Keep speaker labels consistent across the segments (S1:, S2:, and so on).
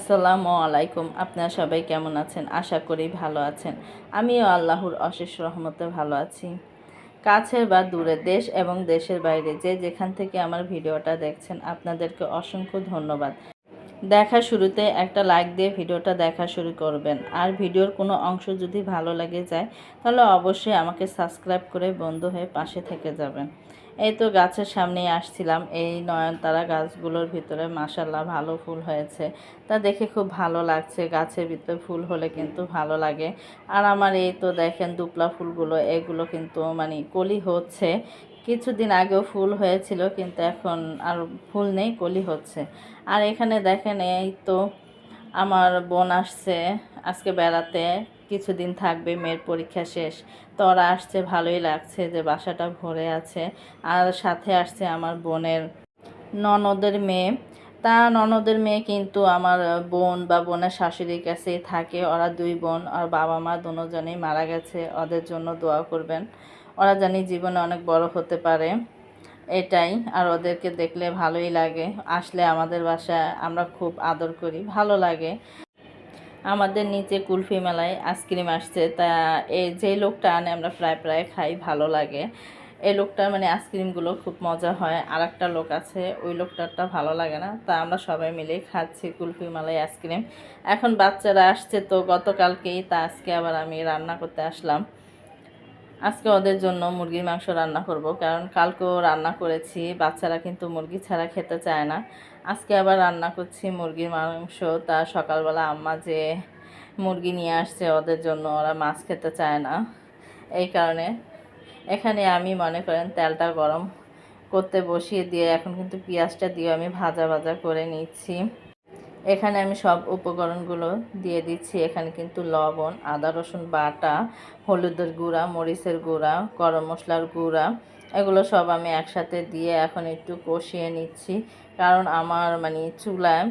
S1: আসসালামু আলাইকুম। আপনারা সবাই কেমন আছেন? আশা করি ভালো আছেন। আমিও আল্লাহর অশেষ রহমতে ভালো আছি। কাছের বা দূরে, দেশ এবং দেশের বাইরে যে যেখান থেকে আমার ভিডিওটা দেখছেন আপনাদেরকে অসংখ্য ধন্যবাদ। দেখার শুরুতে একটা লাইক দিয়ে ভিডিওটা দেখা শুরু করবেন। আর ভিডিওর কোনো অংশ যদি ভালো লেগে যায় তাহলে অবশ্যই আমাকে সাবস্ক্রাইব করে বন্ধু হয়ে পাশে থেকে যাবেন। এই তো গাছের সামনেই আসছিলাম, এই নয়নতারা গাছগুলোর ভিতরে মাশাআল্লাহ ভালো ফুল হয়েছে। তা দেখে খুব ভালো লাগছে, গাছের ভিতরে ফুল হলে কিন্তু ভালো লাগে। আর আমার এই তো দেখেন দুপলা ফুলগুলো, এগুলো কিন্তু মানে কলি হচ্ছে। কিছুদিন আগেও ফুল হয়েছিল কিন্তু এখন আর ফুল নেই, কলি হচ্ছে। আর এখানে দেখেন এই তো আমার বোন আসছে আজকে বেড়াতে, কিছুদিন থাকবে, মেয়ের পরীক্ষা শেষ। তো ওরা আসছে, ভালোই লাগছে যে বাসাটা ভরে আছে। আর সাথে আসছে আমার বোনের ননদের মেয়ে। তা ননদের মেয়ে কিন্তু আমার বোন বা বোনের শাশুড়ির কাছেই থাকে। ওরা দুই বোন, আর বাবা মা দুজনেই মারা গেছে। ওদের জন্য দোয়া করবেন, ওরা জানি জীবনে অনেক বড় হতে পারে, এটাই। আর ওদেরকে দেখলে ভালোই লাগে, আসলে আমাদের বাসায় আমরা খুব আদর করি, ভালো লাগে। আমাদের নিচে কুলফি মেলায় আইসক্রিম আসছে, তা এই যে লোকটা আনে আমরা প্রায় প্রায় খাই, ভালো লাগে। এই লোকটার মানে আইসক্রিমগুলো খুব মজা হয়। আর একটা লোক আছে, ওই লোকটারটা ভালো লাগে না। তা আমরা সবাই মিলেই খাচ্ছি কুলফি মেলায় আইসক্রিম। এখন বাচ্চারা আসছে তো গতকালকেই, তা আজকে আবার আমি রান্না করতে আসলাম। আজকে ওদের জন্য মুরগির মাংস রান্না করব, কারণ কালকেও রান্না করেছি, বাচ্চারা কিন্তু মুরগি ছাড়া খেতে চায় না। আজকে আবার রান্না করছি মুরগির মাংস। তা সকালবেলা আম্মা যে মুরগি নিয়ে আসছে ওদের জন্য, ওরা মাছ খেতে চায় না, এই কারণে এখানে আমি মনে করেন তেলটা গরম করতে বসিয়ে দিয়ে এখন কিন্তু পেঁয়াজটা দিয়ে আমি ভাজা ভাজা করে নিচ্ছি। এখানে আমি সব উপকরণগুলো দিয়ে দিচ্ছি। এখানে কিন্তু লবণ, আদা রসুন বাটা, হলুদের গুঁড়া, মরিচের গুঁড়া, গরম মশলার গুঁড়া, এগুলো সব আমি একসাথে দিয়ে এখন একটু কষিয়ে নিচ্ছি। কারণ আমার মানে চুলায়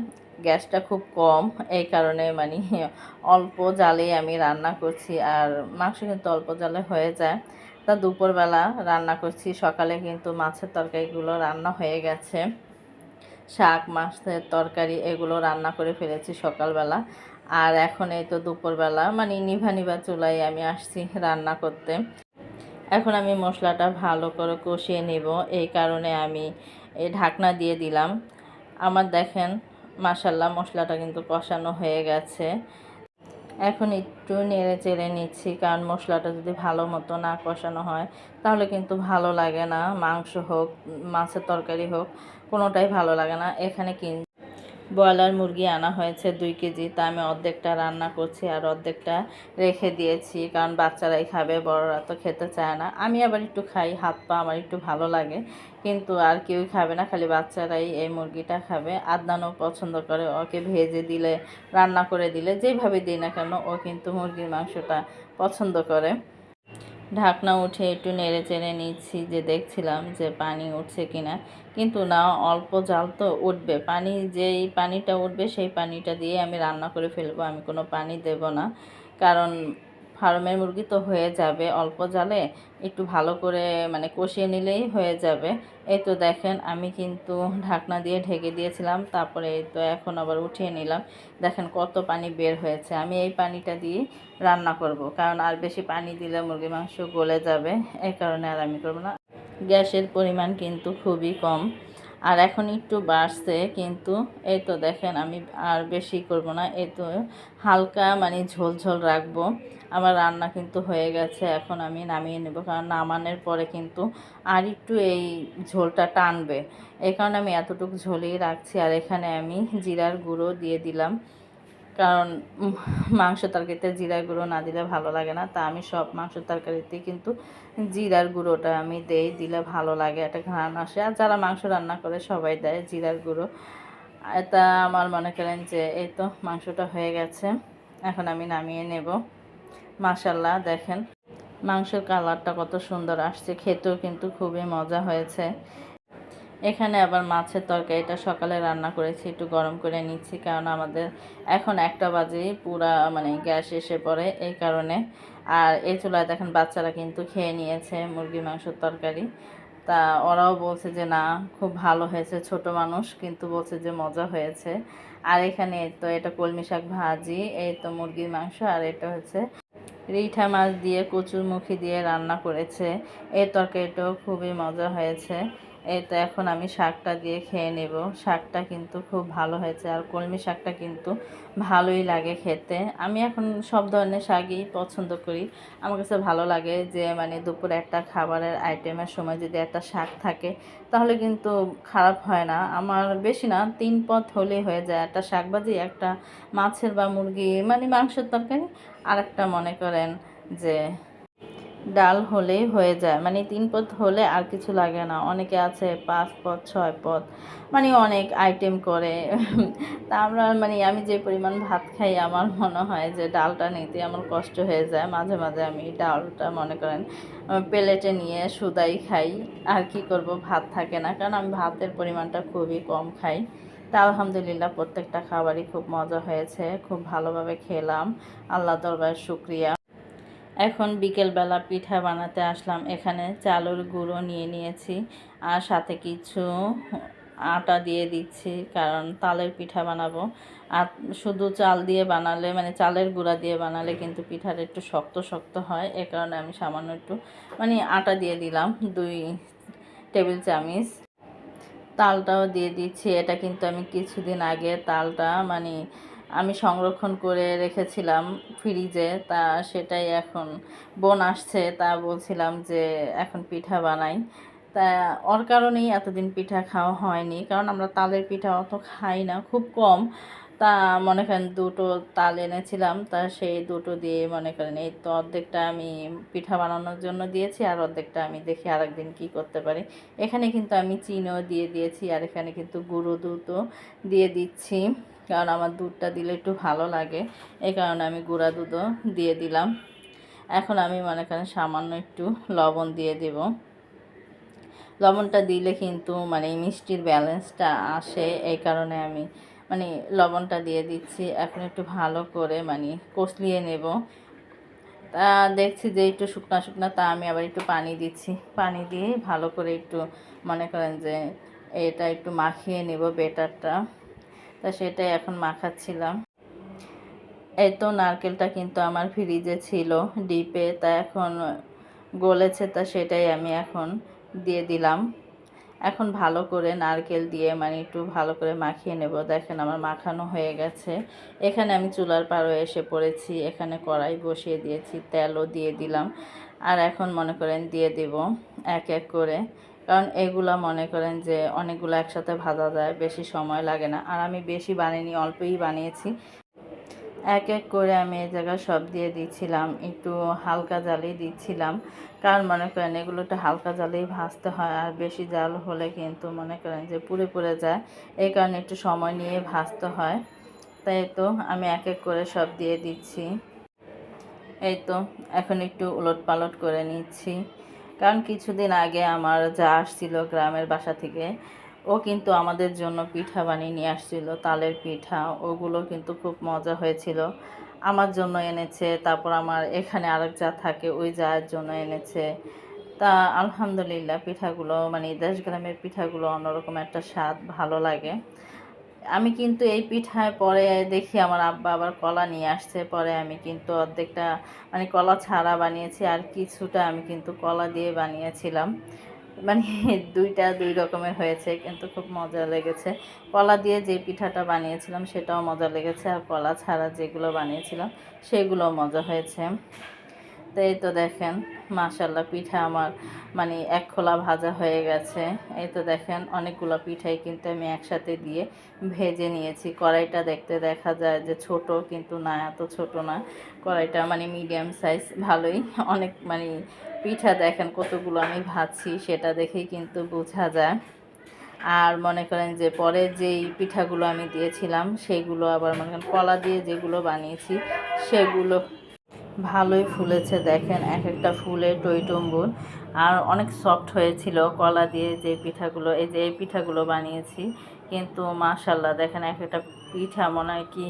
S1: গ্যাসটা খুব কম, এই কারণে মানে অল্প জালেই আমি রান্না করছি। আর মাংস কিন্তু অল্প জালে হয়ে যায়। তা দুপুরবেলা রান্না করছি, সকালে কিন্তু মাছের তরকারিগুলো রান্না হয়ে গেছে। শাক, মাছের তরকারি এগুলো রান্না করে ফেলেছি সকালবেলা। আর এখন এই তো দুপুরবেলা মানে নিভা নিভা চুলায় আমি আসছি রান্না করতে। এখন আমি মশলাটা ভালো করে কষিয়ে নেব, এই কারণে আমি এই ঢাকনা দিয়ে দিলাম। আমার দেখেন মাশাল্লাহ মশলাটা কিন্তু কষানো হয়ে গেছে। এখন একটু নেড়ে চেড়ে নিচ্ছি, কারণ মশলাটা যদি ভালো মতো না কষানো হয় তাহলে কিন্তু ভালো লাগে না। মাংস হোক, মাছের তরকারি হোক, কোনোটাই ভালো লাগে না। এখানে ব্রয়লার মুরগি আনা হয়েছে 2 কেজি, তা আমি অর্ধেকটা রান্না করছি আর অর্ধেকটা রেখে দিয়েছি, কারণ বাচ্চারাই খাবে, বড়রা তো খেতে চায় না। আমি আবার একটু খাই, হাত পা আমার একটু ভালো লাগে, কিন্তু আর কেউই খাবে না, খালি বাচ্চারাই এই মুরগিটা খাবে। আদনানও পছন্দ করে, ওকে ভেজে দিলে, রান্না করে দিলে, যেভাবে দিই না কেন ও কিন্তু মুরগির মাংসটা পছন্দ করে। ঢাকনা উঠে একটু নেড়ে চেড়ে নিচ্ছি, যে দেখছিলাম যে পানি উঠছে কিনা, কিন্তু না, অল্প জাল তো উঠবে পানি, যেই পানিটা উঠবে সেই পানিটা দিয়ে আমি রান্না করে ফেলবো, আমি কোনো পানি দেব না। কারণ ফার্মের মুরগি তো হয়ে যাবে অল্প জালে, একটু ভালো করে মানে কষিয়ে নিলেই হয়ে যাবে। এই তো দেখেন আমি কিন্তু ঢাকনা দিয়ে ঢেকে দিয়েছিলাম, তারপরে এই তো এখন আবার উঠিয়ে নিলাম। দেখেন কত পানি বের হয়েছে। আমি এই পানিটা দিয়ে রান্না করব, কারণ আর বেশি পানি দিলে মুরগির মাংস গলে যাবে, এই কারণে আর আমি করব না। গ্যাসের পরিমাণ কিন্তু খুবই কম, আর এখন একটু বাড়ছে, কিন্তু এই তো দেখেন আমি আর বেশি করব না, এই তো হালকা মানে ঝোল ঝোল রাখবো। আমার রান্না কিন্তু হয়ে গেছে, এখন আমি নামিয়ে নেব, কারণ নামানোর পরে কিন্তু আর একটু এই ঝোলটা টানবে, এই কারণে আমি এতটুকু ঝোলেই রাখছি। আর এখানে আমি জিরার গুঁড়ো দিয়ে দিলাম, কারণ মাংস তরকারিতে জিরার গুঁড়ো না দিলে ভালো লাগে না। তা আমি সব মাংস তরকারিতেই কিন্তু জিরার গুঁড়োটা আমি দিলে ভালো লাগে, একটা ঘ্রাণ আসে। আর যারা মাংস রান্না করে সবাই দেয় জিরার গুঁড়ো। এটা আমার মনে করেন যে এই তো মাংসটা হয়ে গেছে, এখন আমি নামিয়ে নেব। মাশাল্লাহ দেখেন মাংসের কালারটা কত সুন্দর আসছে, খেতেও কিন্তু খুবই মজা হয়েছে। এখানে আবার মাছের তরকারিটা সকালে রান্না করেছি, একটু গরম করে নিচ্ছি, কারণ আমাদের এখন 1টা বাজেই পুরা মানে গ্যাস এসে পড়ে, এই কারণে। আর এই চুলায় দেখেন বাচ্চারা কিন্তু খেয়ে নিয়েছে মুরগি মাংসের তরকারি। তা ওরাও বলছে যে না খুব ভালো হয়েছে, ছোট মানুষ কিন্তু বলছে যে মজা হয়েছে। আর এখানে তো এটা কলমি শাক ভাজি, এই তো মুরগির মাংস, আর এটা হচ্ছে রিঠা মাছ দিয়ে কচুরমুখী দিয়ে রান্না করেছে। এই তরকারিটাও খুবই মজা হয়েছে। এই তো এখন আমি শাকটা দিয়ে খেয়ে নেব। শাকটা কিন্তু খুব ভালো হয়েছে, আর কলমি শাকটা কিন্তু ভালোই লাগে খেতে। আমি এখন সব ধরনের শাকই পছন্দ করি। আমার কাছে ভালো লাগে যে মানে দুপুরে একটা খাবারের আইটেমের সময় যদি একটা শাক থাকে তাহলে কিন্তু খারাপ হয় না। আমার বেশি না, 3 পদ হলেই হয়ে যায়, একটা শাক ভাজি, একটা মাছের বা মুরগি মানে মাংসের তরকারি, আর একটা মনে করেন যে ডাল হলেই হয়ে যায়। মানে 3 পদ হলে আর কিছু লাগে না। অনেকে আছে 5 পদ 6 পদ মানে অনেক আইটেম করে। তা আমরা মানে আমি যে পরিমাণ ভাত খাই আমার মনে হয় যে ডালটা নিতে আমার কষ্ট হয়ে যায়। মাঝে মাঝে আমি ডালটা মনে করেন প্লেটে নিয়ে শুদাই খাই। আর কি করব, ভাত থাকে না, কারণ আমি ভাতের পরিমাণটা খুবই কম খাই। তা আলহামদুলিল্লাহ প্রত্যেকটা খাবারই খুব মজা হয়েছে, খুব ভালোভাবে খেলাম। আল্লাহ দরবারে শুকরিয়া। এখন বিকেলবেলা পিঠা বানাতে আসলাম। এখানে চালের গুঁড়ো নিয়ে নিয়েছি, আর সাথে কিছু আটা দিয়ে দিচ্ছি, কারণ তালের পিঠা বানাবো। আর শুধু চাল দিয়ে বানালে মানে চালের গুঁড়া দিয়ে বানালে কিন্তু পিঠাটা একটু শক্ত শক্ত হয়। এ কারণে আমি সামান্য একটু মানে আটা দিয়ে দিলাম 2 টেবিল চামচ। তালটাও দিয়ে দিচ্ছি। এটা কিন্তু আমি কিছুদিন আগে তালটা মানে আমি সংরক্ষণ করে রেখেছিলাম ফ্রিজে। তা সেটাই এখন বোন আসছে, তা বলছিলাম যে এখন পিঠা বানাই। তা ওর কারণেই এতদিন পিঠা খাওয়া হয়নি, কারণ আমরা তালের পিঠা অত খাই না, খুব কম। তা মনে করেন 2টো তাল এনেছিলাম, তা সেই 2টো দিয়ে মনে করেন এই তো অর্ধেকটা আমি পিঠা বানানোর জন্য দিয়েছি, আর অর্ধেকটা আমি দেখি আরেকদিন কি করতে পারি। এখানে কিন্তু আমি চিনিও দিয়ে দিয়েছি, আর এখানে কিন্তু গুঁড়ো দুধও দিয়ে দিচ্ছি, কারণ আমার দুধটা দিলে একটু ভালো লাগে। এই কারণে আমি গুঁড়া দুধও দিয়ে দিলাম। এখন আমি মনে করেন সামান্য একটু লবণ দিয়ে দেব। লবণটা দিলে কিন্তু মানে মিষ্টির ব্যালেন্সটা আসে, এই কারণে আমি মানে লবণটা দিয়ে দিচ্ছি। এখন একটু ভালো করে মানে কষলিয়ে নেব। তা দেখছি যে একটু শুকনা শুকনা, তা আমি আবার একটু পানি দিচ্ছি। পানি দিয়ে ভালো করে একটু মনে করেন যে এটা একটু মাখিয়ে নেব বেটারটা। তা সেটাই এখন মাখাচ্ছিলাম। এই তো নারকেলটা কিন্তু আমার ফ্রিজে ছিল ডিপে, তা এখন গলেছে, তা সেটাই আমি এখন দিয়ে দিলাম। এখন ভালো করে নারকেল দিয়ে মানে একটু ভালো করে মাখিয়ে নেব। দেখেন আমার মাখানো হয়ে গেছে। এখানে আমি চুলার পাড়ে এসে পড়েছি, এখানে কড়াই বসিয়ে দিয়েছি, তেলও দিয়ে দিলাম। আর এখন মনে করেন দিয়ে দেব এক এক করে, কারণ এগুলা মনে করেন যে অনেকগুলো একসাথে ভাজা যায়, বেশি সময় লাগে না। আর আমি বেশি বানিয়েছি, অল্পই বানিয়েছি। এক এক করে আমি এই জায়গায় সব দিয়ে দিচ্ছিলাম, একটু হালকা জালেই দিচ্ছিলাম, কারণ মনে করেন এগুলো একটু হালকা জালেই ভাজতে হয়। আর বেশি জাল হলে কিন্তু মনে করেন যে পুড়ে পুড়ে যায়, এই কারণে একটু সময় নিয়ে ভাজতে হয়। তাই তো আমি এক এক করে সব দিয়ে দিচ্ছি। এই তো এখন একটু উলট পালট করে নিচ্ছি, কারণ কিছুদিন আগে আমার যা আসছিল গ্রামের বাসা থেকে, ও কিন্তু আমাদের জন্য পিঠা বানিয়ে নিয়ে আসছিল, তালের পিঠা। ওগুলো কিন্তু খুব মজা হয়েছিল। আমার জন্য এনেছে, তারপর আমার এখানে আরেক যা থাকে ওই যার জন্য এনেছে। তা আলহামদুলিল্লাহ পিঠাগুলো মানে দেশ গ্রামের পিঠাগুলো অন্যরকম একটা স্বাদ, ভালো লাগে। আমি কিন্তু এই পিঠায় পরে দেখি আমার আব্বা আবার কলা নিয়ে আসছে, পরে আমি কিন্তু অর্ধেকটা মানে কলা ছাড়া বানিয়েছি, আর কিছুটা আমি কিন্তু কলা দিয়ে বানিয়েছিলাম। মানে দুইটা দুই রকমের হয়েছে, কিন্তু খুব মজা লেগেছে। কলা দিয়ে যে পিঠাটা বানিয়েছিলাম সেটাও মজা লেগেছে, আর কলা ছাড়া যেগুলো বানিয়েছিলাম সেগুলোও মজা হয়েছে। তো এই তো দেখেন মাশাল্লাহ পিঠা আমার মানে এক খোলা ভাজা হয়ে গেছে। এই তো দেখেন অনেকগুলো পিঠাই কিন্তু আমি একসাথে দিয়ে ভেজে নিয়েছি। কড়াইটা দেখতে দেখা যায় যে ছোট, কিন্তু না এত ছোট না, কড়াইটা মানে মিডিয়াম সাইজ, ভালোই। অনেক মানে পিঠা দেখেন কতগুলো আমি ভাজছি সেটা দেখেই কিন্তু বোঝা যায়। আর মনে করেন যে পরে যেই পিঠাগুলো আমি দিয়েছিলাম সেগুলো আবার মনে করেন কলা দিয়ে যেগুলো বানিয়েছি সেগুলো ভালোই ফুলেছে। দেখেন এক একটা ফুলে টইটুম্বুর, আর অনেক সফট হয়েছিল কলা দিয়ে যে পিঠাগুলো, এই যে এই পিঠাগুলো বানিয়েছি। কিন্তু মাশাল্লাহ দেখেন এক একটা পিঠা মনে হয় কি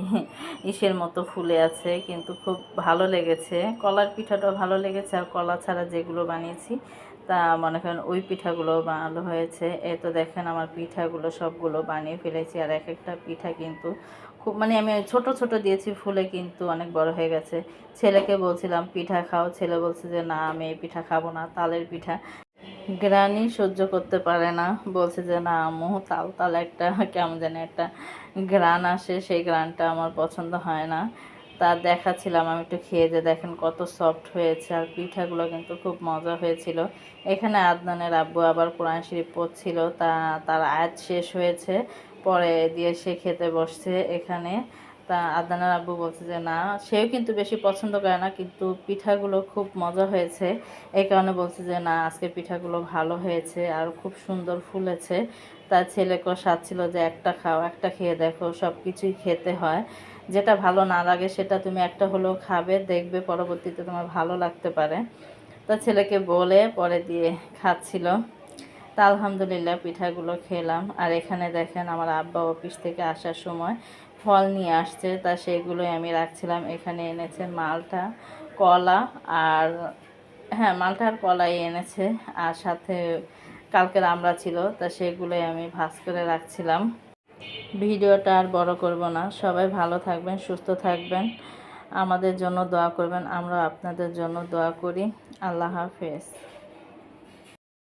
S1: ইসের মতো ফুলে আছে, কিন্তু খুব ভালো লেগেছে। কলার পিঠাটাও ভালো লেগেছে, আর কলা ছাড়া যেগুলো বানিয়েছি তা মনে করেন ওই পিঠাগুলো ভালো হয়েছে। এই তো দেখেন আমার পিঠাগুলো সবগুলো বানিয়ে ফেলেছি, আর এক একটা পিঠা কিন্তু খুব মানে আমি ছোট ছোট দিয়েছি ফুলে কিন্তু অনেক বড় হয়ে গেছে। ছেলেকে বলছিলাম পিঠা খাও, ছেলে বলছে যে না আমি এই পিঠা খাবো না, তালের পিঠা গ্রানই সহ্য করতে পারে না। বলছে যে না আম্মু তাল তাল একটা কেমন জানি একটা গ্রান আসে, সেই গ্রানটা আমার পছন্দ হয় না। তা দেখাচ্ছিলাম আমি একটু খেয়ে, যে দেখেন কত সফট হয়েছে, আর পিঠাগুলো কিন্তু খুব মজা হয়েছিল। এখানে আদনানের আব্বু আবার কোরআন শরীফ পড়ছিল, তার আয়াত শেষ হয়েছে, পরে দিয়ে সে খেতে বসছে এখানে। তা আদনানের আব্বু বলছে যে না, সেও কিন্তু বেশি পছন্দ করে না, কিন্তু পিঠাগুলো খুব মজা হয়েছে, এই কারণে বলছে যে না আজকে পিঠাগুলো ভালো হয়েছে আর খুব সুন্দর ফুলেছে। তার ছেলেকেও সাজছিল যে একটা খাও, একটা খেয়ে দেখো, সব কিছুই খেতে হয়, যেটা ভালো না লাগে সেটা তুমি একটা হলেও খাবে, দেখবে পরবর্তীতে তোমার ভালো লাগতে পারে। তা ছেলেকে বলে পরে দিয়ে খাচ্ছিল। তা আলহামদুলিল্লাহ পিঠাগুলো খেলাম। আর এখানে দেখেন আমার আব্বা অফিস থেকে আসার সময় ফল নিয়ে আসছে, তা সেগুলোই আমি রাখছিলাম। এখানে এনেছে মালটা, কলা, আর হ্যাঁ মালটা আর কলাই এনেছে, আর সাথে কালকের আমড়া ছিল, তা সেগুলোই আমি ভাজ করে রাখছিলাম। ভিডিওটা আর বড় করব না, সবাই ভালো থাকবেন, সুস্থ থাকবেন, আমাদের জন্য দোয়া করবেন, আমরা আপনাদের জন্য দোয়া করি। আল্লাহ হাফেজ।